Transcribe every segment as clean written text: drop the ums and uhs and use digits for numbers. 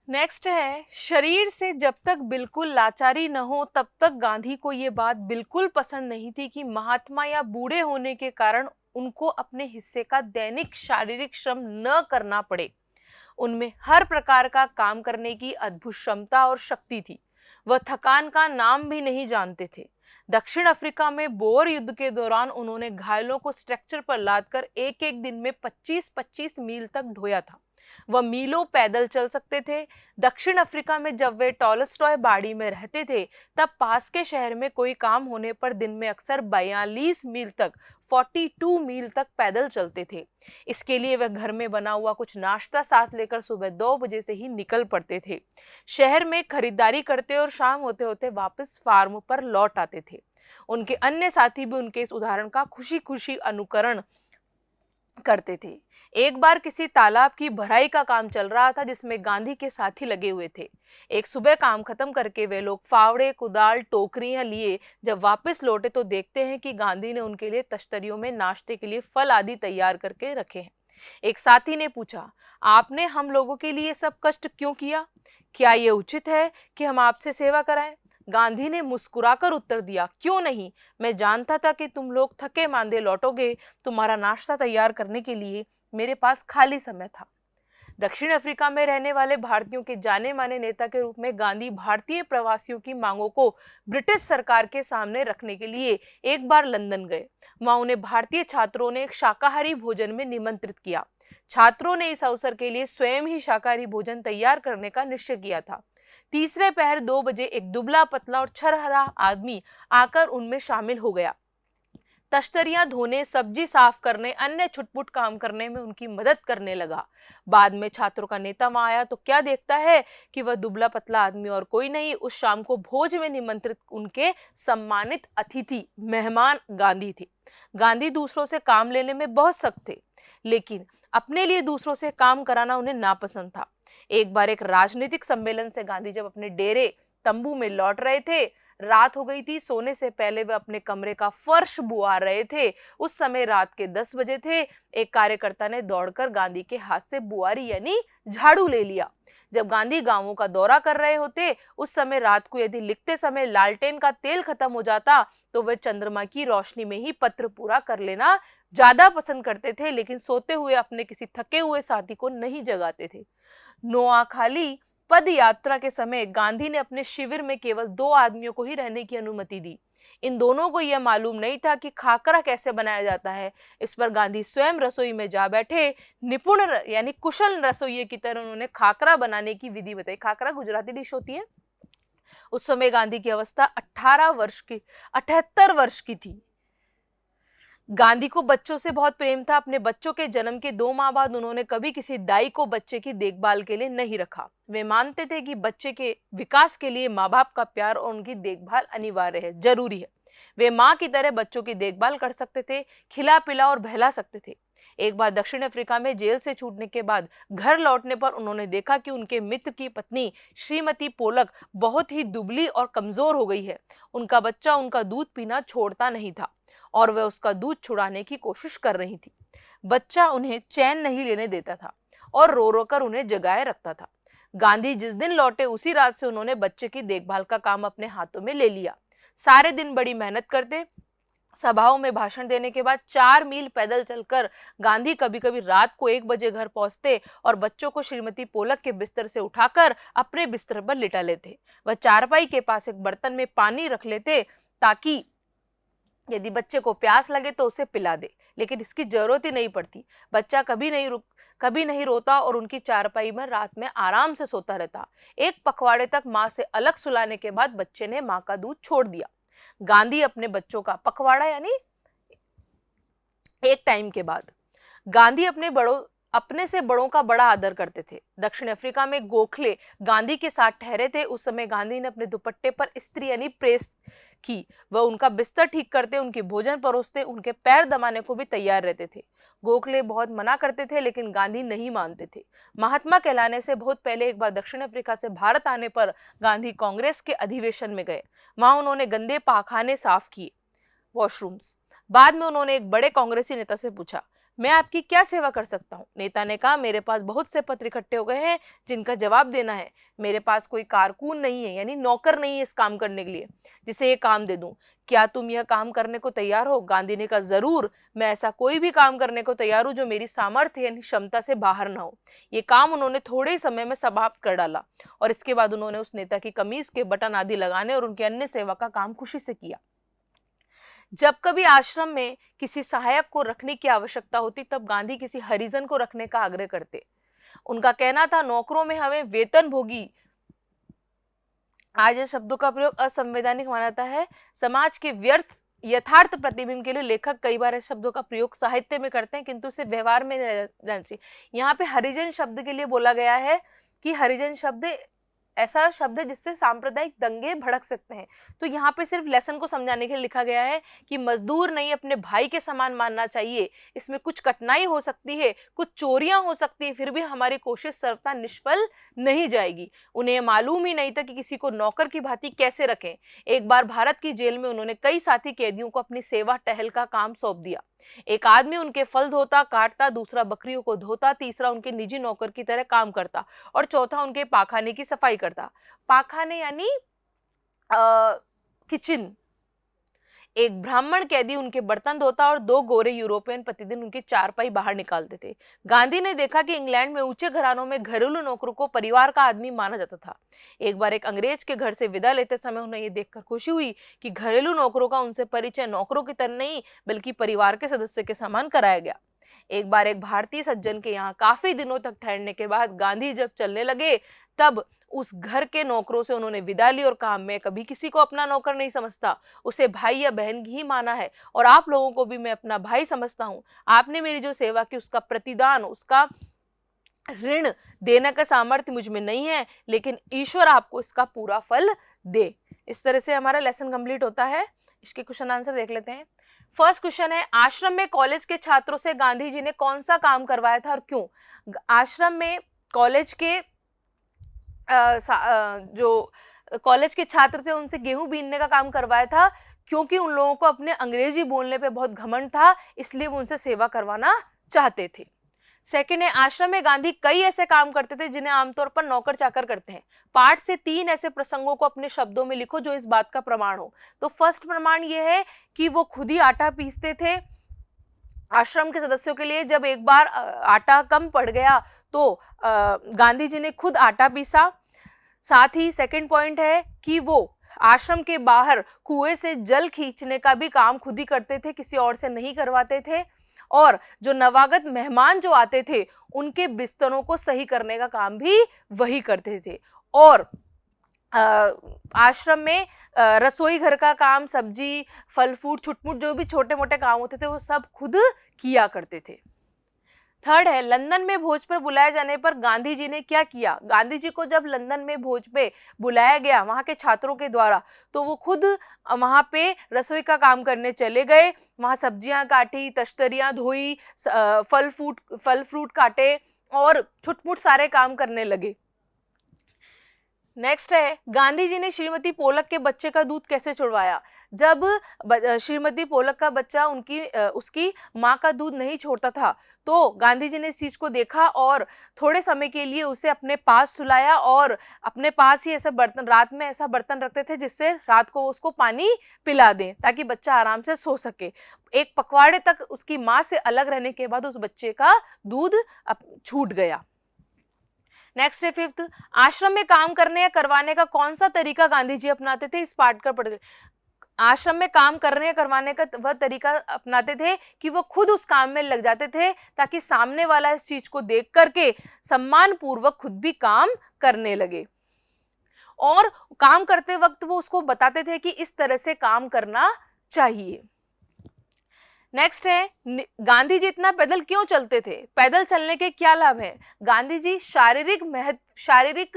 Next है, शरीर से जब तक बिल्कुल लाचारी न हो तब तक गांधी को ये बात बिल्कुल पसंद नहीं थी कि महात्मा या बूढ़े होने के कारण उनको अपने हिस्से का दैनिक शारीरिक श्रम न करना पड़े। उनमें हर प्रकार का काम करने की अद्भुत क्षमता और शक्ति थी। वह थकान का नाम भी नहीं जानते थे। दक्षिण अफ्रीका में बोर युद्ध के दौरान उन्होंने घायलों को स्ट्रेक्चर पर लादकर एक एक दिन में 25-25 मील तक ढोया था। वह मीलों पैदल चल सकते थे। दक्षिण अफ्रीका में जब वे टॉलस्टॉय बाड़ी में रहते थे, तब पास के शहर में कोई काम होने पर दिन में अक्सर 42 मील तक 42 मील तक पैदल चलते थे। इसके लिए वे घर में बना हुआ कुछ नाश्ता साथ लेकर सुबह 2 बजे से ही निकल पड़ते थे। शहर में खरीदारी करते और शाम होते होते वापस फार्म पर लौट आते थे। उनके अन्य साथी भी उनके इस उदाहरण का खुशी खुशी अनुकरण करते थे। एक बार किसी तालाब की भराई का काम चल रहा था जिसमें गांधी के साथी लगे हुए थे। एक सुबह काम खत्म करके वे लोग फावड़े, कुदाल, टोकरियां लिए जब वापस लौटे तो देखते हैं कि गांधी ने उनके लिए तश्तरियों में नाश्ते के लिए फल आदि तैयार करके रखे हैं। एक साथी ने पूछा, आपने हम लोगों के लिए सब कष्ट क्यों किया? क्या ये उचित है कि हम आपसे सेवा कराएं? गांधी ने मुस्कुराकर उत्तर दिया, क्यों नहीं, मैं जानता था कि तुम लोग थके मांदे लौटोगे। तुम्हारा नाश्ता तैयार करने के लिए मेरे पास खाली समय था। दक्षिण अफ्रीका में रहने वाले भारतीयों के जाने माने नेता के रूप में गांधी भारतीय प्रवासियों की मांगों को ब्रिटिश सरकार के सामने रखने के लिए एक बार लंदन गए। वहां उन्हें भारतीय छात्रों ने एक शाकाहारी भोजन में निमंत्रित किया। छात्रों ने इस अवसर के लिए स्वयं ही शाकाहारी भोजन तैयार करने का निश्चय किया था। तीसरे पहर 2 बजे एक दुबला पतला और छरहरा आदमी आकर उनमें शामिल हो गया। तश्तरियां धोने, सब्जी साफ करने, अन्य छुटपुट काम करने में उनकी मदद करने लगा। बाद में छात्रों का नेता वहां आया तो क्या देखता है कि वह दुबला पतला आदमी और कोई नहीं, उस शाम को भोज में निमंत्रित उनके सम्मानित अतिथि मेहमान गांधी थे। गांधी दूसरों से काम लेने में बहुत सख्त थे, लेकिन अपने लिए दूसरों से काम कराना उन्हें नापसंद था। एक बार एक राजनीतिक सम्मेलन से गांधी जब अपने डेरे तंबू में लौट रहे थे, रात हो गई थी। सोने से पहले वे अपने कमरे का फर्श बुआ रहे थे। उस समय रात के 10 बजे थे। एक कार्यकर्ता ने दौड़कर गांधी के हाथ से बुआरी यानी झाड़ू ले लिया। जब गांधी गांवों का दौरा कर रहे होते, उस समय रात को यदि लिखते समय लालटेन का तेल खत्म हो जाता तो वे चंद्रमा की रोशनी में ही पत्र पूरा कर लेना ज्यादा पसंद करते थे, लेकिन सोते हुए अपने किसी थके हुए साथी को नहीं जगाते थे। नोआखाली पद यात्रा के समय गांधी ने अपने शिविर में केवल 2 आदमियों को ही रहने की अनुमति दी। इन दोनों को यह मालूम नहीं था कि खाकरा कैसे बनाया जाता है। इस पर गांधी स्वयं रसोई में जा बैठे। निपुण यानी कुशल रसोइये की तरह उन्होंने खाकरा बनाने की विधि बताई। खाकरा गुजराती डिश होती है। उस समय गांधी की अवस्था 78 वर्ष की थी। गांधी को बच्चों से बहुत प्रेम था। अपने बच्चों के जन्म के 2 माह बाद उन्होंने कभी किसी दाई को बच्चे की देखभाल के लिए नहीं रखा। वे मानते थे कि बच्चे के विकास के लिए माँ बाप का प्यार और उनकी देखभाल अनिवार्य है, जरूरी है। वे माँ की तरह बच्चों की देखभाल कर सकते थे, खिला पिला और बहला सकते थे। एक बार दक्षिण अफ्रीका में जेल से छूटने के बाद घर लौटने पर उन्होंने देखा कि उनके मित्र की पत्नी श्रीमती पोलक बहुत ही दुबली और कमजोर हो गई है। उनका बच्चा उनका दूध पीना छोड़ता नहीं था और वह उसका दूध छुड़ाने की कोशिश कर रही थी। बच्चा उन्हें चैन नहीं लेने देता था और रो रो कर उन्हें जगाए रखता था। गांधी जिस दिन लौटे उसी रात से उन्होंने बच्चे की देखभाल का काम अपने हाथों में ले लिया। सारे दिन बड़ी मेहनत करते। सभाओं में भाषण देने के बाद 4 मील पैदल चलकर गांधी कभी कभी रात को 1 बजे घर पहुंचते और बच्चों को श्रीमती पोलक के बिस्तर से उठाकर अपने बिस्तर पर लिटा लेते। वह चारपाई के पास एक बर्तन में पानी रख लेते ताकि यदि बच्चे को प्यास लगे तो उसे पिला दे, लेकिन इसकी जरूरत ही नहीं पड़ती। बच्चा कभी नहीं रोता और उनकी चारपाई में रात में आराम से सोता रहता। एक पखवाड़े तक माँ से अलग सुलाने के बाद बच्चे ने माँ का दूध छोड़ दिया। गांधी अपने बच्चों का पखवाड़ा यानी एक टाइम के बाद गांधी अपने से बड़ों का बड़ा आदर करते थे। दक्षिण अफ्रीका में गोखले गांधी के साथ ठहरे थे। उस समय गांधी ने अपने दुपट्टे पर इस्त्री यानी प्रेस की। वह उनका बिस्तर ठीक करते, उनके भोजन परोसते, उनके पैर दबाने को भी तैयार रहते थे। गोखले बहुत मना करते थे, लेकिन गांधी नहीं मानते थे। महात्मा कहलाने से बहुत पहले एक बार दक्षिण अफ्रीका से भारत आने पर गांधी कांग्रेस के अधिवेशन में गए। वहां उन्होंने गंदे पाखाने साफ किए, वॉशरूम्स। बाद में उन्होंने एक बड़े कांग्रेसी नेता से पूछा, मैं आपकी क्या सेवा कर सकता हूँ? नेता ने कहा, मेरे पास बहुत से पत्र इकट्ठे हो गए हैं जिनका जवाब देना है। मेरे पास कोई कारकुन नहीं है, यानी नौकर नहीं है इस काम करने के लिए, जिसे ये काम दे दूं। क्या तुम यह काम करने को तैयार हो? गांधी ने कहा, जरूर, मैं ऐसा कोई भी काम करने को तैयार हूं जो मेरी सामर्थ्य यानी क्षमता से बाहर ना हो। ये काम उन्होंने थोड़े ही समय में समाप्त कर डाला और इसके बाद उन्होंने उस नेता की कमीज के बटन आदि लगाने और उनके अन्य सेवा का काम खुशी से किया। जब कभी आश्रम में किसी सहायक को रखने की आवश्यकता होती, तब गांधी किसी हरिजन को रखने का आग्रह करते। उनका कहना था, नौकरों में हमें वेतनभोगी, आज इस शब्दों का प्रयोग असंवैधानिक माना जाता है। समाज के व्यर्थ यथार्थ प्रतिबिंब के लिए लेखक कई बार इस शब्दों का प्रयोग साहित्य में करते हैं, किंतु इसे व्यवहार में रहना चाहिए। यहाँ पे हरिजन शब्द के लिए बोला गया है कि हरिजन शब्द ऐसा शब्द है जिससे सांप्रदायिक दंगे भड़क सकते हैं। तो यहाँ पे सिर्फ लेसन को समझाने के लिए लिखा गया है कि मजदूर नहीं, अपने भाई के समान मानना चाहिए। इसमें कुछ कठिनाई हो सकती है, कुछ चोरियां हो सकती है, फिर भी हमारी कोशिश सर्वथा निष्फल नहीं जाएगी। उन्हें मालूम ही नहीं था कि किसी को नौकर की भांति कैसे रखें। एक बार भारत की जेल में उन्होंने कई साथी कैदियों को अपनी सेवा टहल का काम सौंप दिया। एक आदमी उनके फल धोता काटता, दूसरा बकरियों को धोता, तीसरा उनके निजी नौकर की तरह काम करता और चौथा उनके पाखाने की सफाई करता। पाखाने यानी किचन। एक ब्राह्मण कैदी उनके बर्तन धोता और दो गोरे यूरोपियन प्रतिदिन उनकी चारपाई बाहर निकालते थे। गांधी ने देखा कि इंग्लैंड में ऊंचे घरानों में घरेलू नौकरों को परिवार का आदमी माना जाता था। एक बार एक अंग्रेज के घर से विदा लेते समय उन्हें यह देखकर खुशी हुई कि घरेलू नौकरों का उनसे परिचय नौकरों की तरह नहीं बल्कि परिवार के सदस्य के समान कराया गया। एक बार एक भारतीय सज्जन के यहाँ काफी दिनों तक ठहरने के बाद गांधी जब चलने लगे, तब उस घर के नौकरों से उन्होंने विदा ली और कहा, मैं कभी किसी को अपना नौकर नहीं समझता, उसे भाई या बहन ही माना है और आप लोगों को भी मैं अपना भाई समझता हूँ। आपने मेरी जो सेवा की उसका प्रतिदान, उसका ऋण देने का सामर्थ्य मुझ में नहीं है, लेकिन ईश्वर आपको इसका पूरा फल दे। इस तरह से हमारा लेसन कंप्लीट होता है। इसके क्वेश्चन आंसर देख लेते हैं। फर्स्ट क्वेश्चन है, आश्रम में कॉलेज के छात्रों से गांधी जी ने कौन सा काम करवाया था और क्यों? आश्रम में कॉलेज के जो कॉलेज के छात्र थे उनसे गेहूं बीनने का काम करवाया था, क्योंकि उन लोगों को अपने अंग्रेजी बोलने पे बहुत घमंड था, इसलिए वो उनसे सेवा करवाना चाहते थे। सेकंड है, आश्रम में गांधी कई ऐसे काम करते थे जिन्हें आमतौर पर नौकर चाकर करते हैं। पाठ से 3 ऐसे प्रसंगों को अपने शब्दों में लिखो जो इस बात का प्रमाण हो। तो फर्स्ट प्रमाण यह है कि वो खुद ही आटा पीसते थे आश्रम के सदस्यों के लिए। जब एक बार आटा कम पड़ गया तो गांधी जी ने खुद आटा पीसा। साथ ही सेकंड पॉइंट है कि वो आश्रम के बाहर कुएं से जल खींचने का भी काम खुद ही करते थे, किसी और से नहीं करवाते थे। और जो नवागत मेहमान जो आते थे उनके बिस्तरों को सही करने का काम भी वही करते थे। और आश्रम में रसोई घर का काम, सब्जी, फल फूट, छुटमुट जो भी छोटे मोटे काम होते थे वो सब खुद किया करते थे। थर्ड है, लंदन में भोज पर बुलाए जाने पर गांधी जी ने क्या किया? गांधी जी को जब लंदन में भोज पे बुलाया गया वहां के छात्रों के द्वारा, तो वो खुद वहां पे रसोई का काम करने चले गए। वहां सब्जियां काटी, तश्तरियां धोई, फल फ्रूट काटे और छुटमुट सारे काम करने लगे। नेक्स्ट है, गांधी जी ने श्रीमती पोलक के बच्चे का दूध कैसे छुड़वाया? जब श्रीमती पोलक का बच्चा उसकी माँ का दूध नहीं छोड़ता था, तो गांधी जी ने इस चीज को देखा और थोड़े समय के लिए उसे अपने पास सुलाया और अपने पास ही ऐसा बर्तन, रात में ऐसा बर्तन रखते थे जिससे रात को उसको पानी पिला दें ताकि बच्चा आराम से सो सके। एक पखवाड़े तक उसकी माँ से अलग रहने के बाद उस बच्चे का दूध छूट गया। नेक्स्ट है फिफ्थ, आश्रम में काम करने या करवाने का कौन सा तरीका गांधी जी अपनाते थे? इस पाठ का पढ़। आश्रम में काम करने या करवाने का वह तरीका अपनाते थे कि वो खुद उस काम में लग जाते थे ताकि सामने वाला इस चीज को देख करके सम्मान पूर्वक खुद भी काम करने लगे और काम करते वक्त वो उसको बताते थे कि इस तरह से काम करना चाहिए। नेक्स्ट है, गांधी जी इतना पैदल क्यों चलते थे? पैदल चलने के क्या लाभ हैं? गांधी जी शारीरिक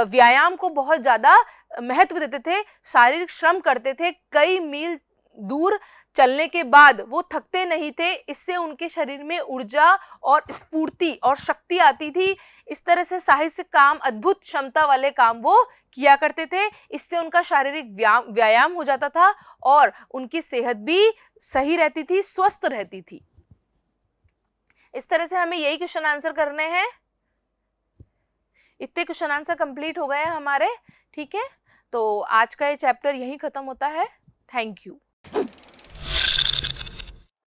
व्यायाम को बहुत ज्यादा महत्व देते थे, शारीरिक श्रम करते थे। कई मील दूर चलने के बाद वो थकते नहीं थे, इससे उनके शरीर में ऊर्जा और स्फूर्ति और शक्ति आती थी। इस तरह से साहसिक काम, अद्भुत क्षमता वाले काम वो किया करते थे। इससे उनका शारीरिक व्यायाम हो जाता था और उनकी सेहत भी सही रहती थी, स्वस्थ रहती थी। इस तरह से हमें यही क्वेश्चन आंसर करने हैं। इतने क्वेश्चन आंसर कंप्लीट हो गए हैं हमारे। ठीक है, तो आज का ये चैप्टर यहीं खत्म होता है। Thank you.